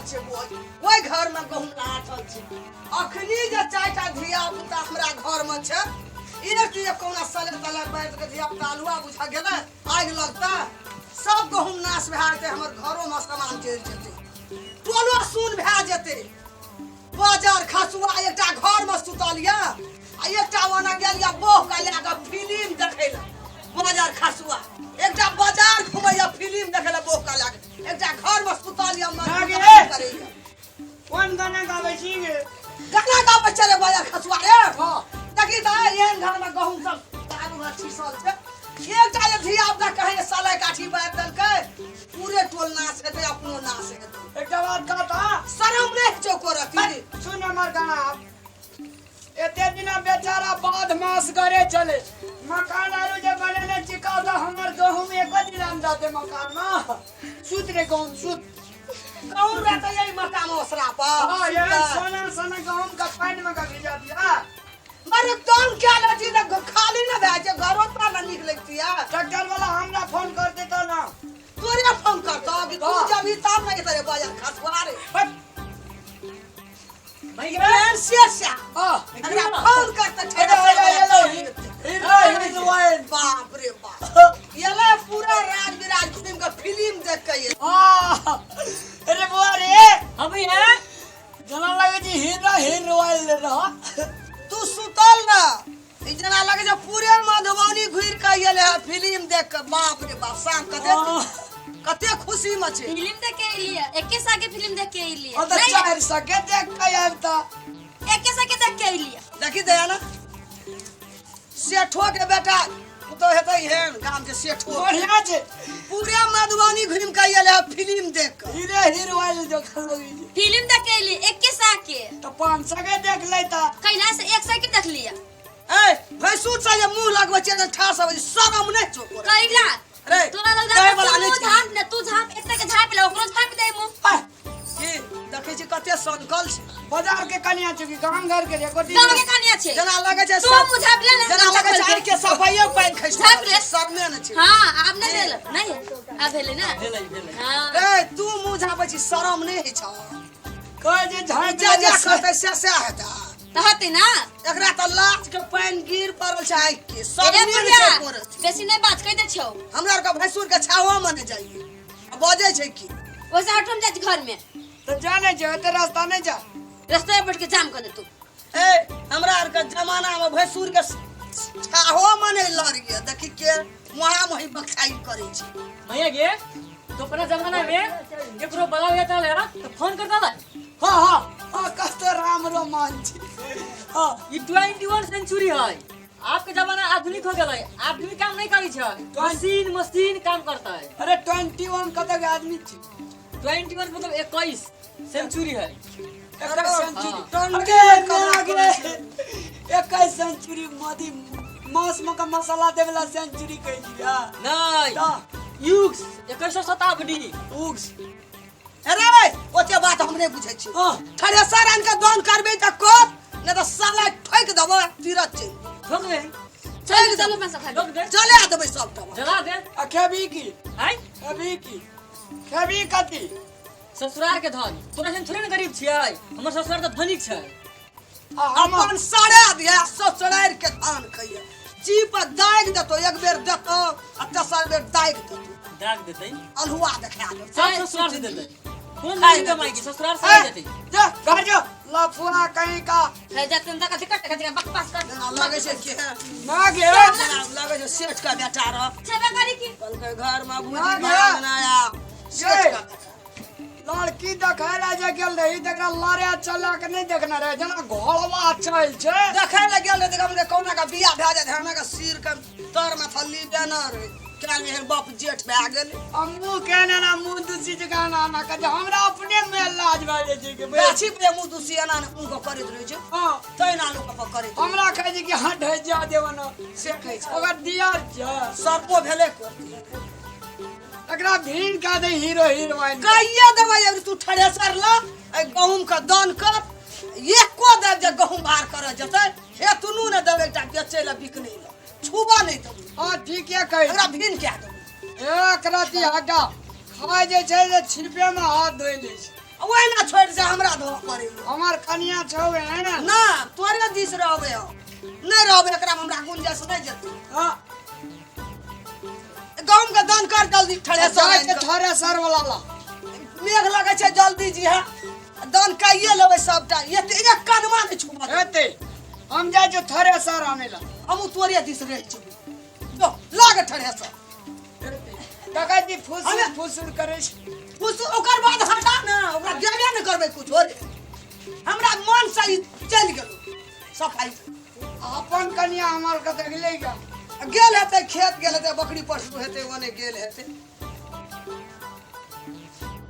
छे ओइ घर में गहूम राखल छे अखनी जे चारटा धिया पुता हमरा घर में छे इने की कोना सले तले बैठ के धिया पुता आलुआ बुझा गेले आग लगता सब गहूम नाश भए जेते हमर घरो में सामान चढ़ जेते टोलो सुन भए जेते बाजार खसुआ एकटा घर में सुतल या आ एकटा वना गेल या बोह का लेके फिल्म देखै ला बाजार खसुआ एकटा बाजार घुमैया फिल्म देखै ला बोह का लेके एकटा घर में सुतल या मन करे कौन गाना गाबै छी गे गाना गाबै चले बाजार खसुआ रे हां देखि त एहन घर में गहूम सब दारू में छिसल छै एकटा जे धिया पुता कहे साला काठी मार देलकै पूरे टोल नाश हेतै अपनो नाश हेतै एकटा बात कहता शरम नहीं चौकोरती सुन हमर गाना एते दिना बेचारा बाध मास करे चले मकान आरो जे बनेले चिका द हमर गहूम एक दिन अंडा दे मकान में सुत रे गहूम सुत गहूम रहते यही मकान ओसरा पर हां ये सोना सोना गहूम का पानी में का भिजा दिया मारे तोन क्या लजी न खाली न भए जे घरो पर न निकलती है ट्रैक्टर वाला हमरा फोन कर देता ना तोरे फोन करता कि तू जब ही तब नहीं तेरे बाजार खसवा रे भाई यार शेषा अरे फोन करता छे बाप रे बाप येले पूरा राज विराज फिल्म का फिल्म देख के ये अरे बुआ रे हम है जना लगे जी हीरो हीरोइन रहा तू सुतल ना इतना लगे जो पूरे मधुबनी घुर के येले फिल्म देख के बाप रे बाप शाम के कते खुशी में छे फिल्म देख के लिए एके सागे फिल्म देख के लिए और चार सके देख के आबता एके सागे देख के लिए देखी दया ना सेठो के बेटा तो हेतै हेन गाम के सेठो बढ़िया छे पूरे मधुबनी घुम के आइले फिल्म देख के हीरो हीरोइन जो खलोगी फिल्म देख के लिए एके सागे तो 5 सके देख लेता कैला से एक सागे देख लिया ए भैंसू से जे मुंह लगबै छै ठास आबै शरम नहीं चोको कैला रे तोरा लग कहे वाला तू नहीं झाप ने तू झाप एते के झाप ले ओकरो झाप दे मुंह की देखै छी कते सनकल छै बाजार के कन्या चुकी गांव घर के एको दिन गांव के कन्या छे जना लगे छै तू मुंह झाप ले जना लगे छै के सफाइयो पैन खै छै झाप ले शर्मे न छै हां अब नहीं देल नहीं अब भेले ना भेलै हां ए तू मुंह झापै छी शरम नहीं होइ छौ कह जे झाप जा जा कहतै से हेता तहते ना एकरा त लाच के पानी गिर पड़ल छै आइ के सब एरे नहीं बुढ़िया छै पर बेसी नहीं बात कह दे छौ हमरा का भैंसुर के छावा माने जाइए अब बजे छै की ओसे हटम जात घर में तो जाने जो ते रास्ता नहीं जा रास्ते में बैठ के जाम कर दे तू ए हमरा आर के जमाना में भैंसुर के छावा माने लड़िए देखि के वहां वही बखाई करे छै भैया गे तो अपना जमाना में एकरो बड़ा हुआ था लेना तो फोन करता था हां कस्तो राम रोमान छी हां ये 21 सेंचुरी है आपके जमाना आधुनिक हो गया आदमी काम नहीं करी छे मशीन काम करता है अरे 21 कतक आदमी छी 21 मतलब 21 सेंचुरी है अरे सेंचुरी टंके आगे 21 सेंचुरी मोदी मांस में का मसाला देवला सेंचुरी कह दिया नहीं युग 21 शताब्दी उग्स अरे ओते बात हम नहीं बुझै छी हां थ्रेसर आन के दान करबे त कोप न त साला ठोक देबो तीरथ छै ठोक दे चल चलो पैसा खा ठोक दे चले आ देबै सब तब जला दे अखेबी की हैं अभी की खेबी कथी ससुराल के धन तोरा से थोड़े न गरीब छियै हमर ससुराल त धनिक छै अपन सारे दिया ससुरार के धान खइए जी पर दाग देतो एक बेर देतो आ तेसर बेर दाग देतो दाग देतै अलहुआ देखा दे सब ससुराल से देतै कौन नहीं कमाएगी ससुराल से देतै जा गाजो लफुआ कहीं का है जाते न का टिकट का बकवास कर जना लगे छै के ना गे लगे छै सेठ का बेटा रह छेबे करी की कल के घर में भूजी ना बनाया सेठ का लड़की देखाला जे गेल रही तकरा लारे चला के नहीं देखना रहे जना घोड़वा चल छे देखे ले गेल देख हमरे कोना का बियाह भए जाय हमरा का सिर के तर में थल्ली बैनर क्या मेहर बाप जेठ भए गेल अम्मू कहना ना मुंह दूसरी जगह ना ना कर हमरा अपने में लाज भाई जे के बाछी पे मुंह दूसरी आना उनको करैत रहे छै हां तै ना लोग पर करैत हमरा कहे जे कि हट है जा देवना से कहै छै अगर दिया जा सर्पो भेले कर एकरा भीड़ का दे हीरो हीरोइन कहिए देबै अब तू थ्रेसर ला ए गहूम का दान कर एको देव जे गहूम बाहर कर जते हे तुनु ने देबै एकटा बेचे ला बिकने ला छुबा नहीं देबै हां ठीक है कह एकरा भीन क्या देबै एक राती हटा खाए जे छै जे छिपे में हाथ धोइ ले छै ओए ना छोड़ से हमरा धो पड़े हमार कनिया छवे है ना ना तोरे दिस रहबे हो नहीं रहबे एकरा में हमरा गुंजाइश नहीं जेतै हां गांव के दान कर जल्दी ठड़े जाए के थोड़े सर वाला ला मेघ लगे छै जल्दी जी है दान काइए लेबै सबटा ये एक कदमा नहीं छुमा हेते हम जाए जो थोड़े सर आने ला हम तोरे दिस रह छी लो लागे ठड़े सब काका जी फुसुर करे उस ओकर बाद हटा ना ओकरा गेबे न करबै कुछ हो रे हमरा मन से ई चल गेलो सफाई अपन कनिया हमार के देख लेगा गेल हेतै खेत गेल हेतै बकरी पशु हेतै ओने गेल हेतै